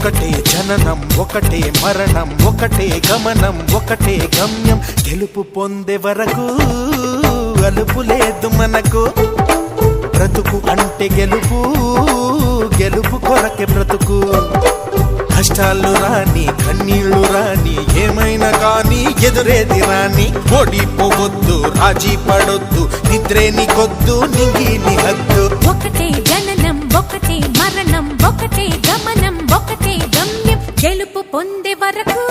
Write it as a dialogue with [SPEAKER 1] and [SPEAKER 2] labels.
[SPEAKER 1] ఒకటే జననం ఒకటే మరణం ఒకటే గమనం ఒకటే గమ్యం గెలుపు పొందే వరకు అలుపు లేదు మనకు బ్రతుకు అంటే గెలుపు గెలుపు కొరకే బ్రతుకు కష్టాలు రాని కన్నీళ్లు రాని ఏమైనా కానీ ఎదురేది రాని ఓడిపోవద్దు రాజీ పడొద్దు నిద్రే నీకొద్దు నింగి నీ హద్దు
[SPEAKER 2] ఒకటే జననం ఒకటే మరణం ఒకటే గమనం ఒకటే గమ్యం గెలుపు పొందే వరకు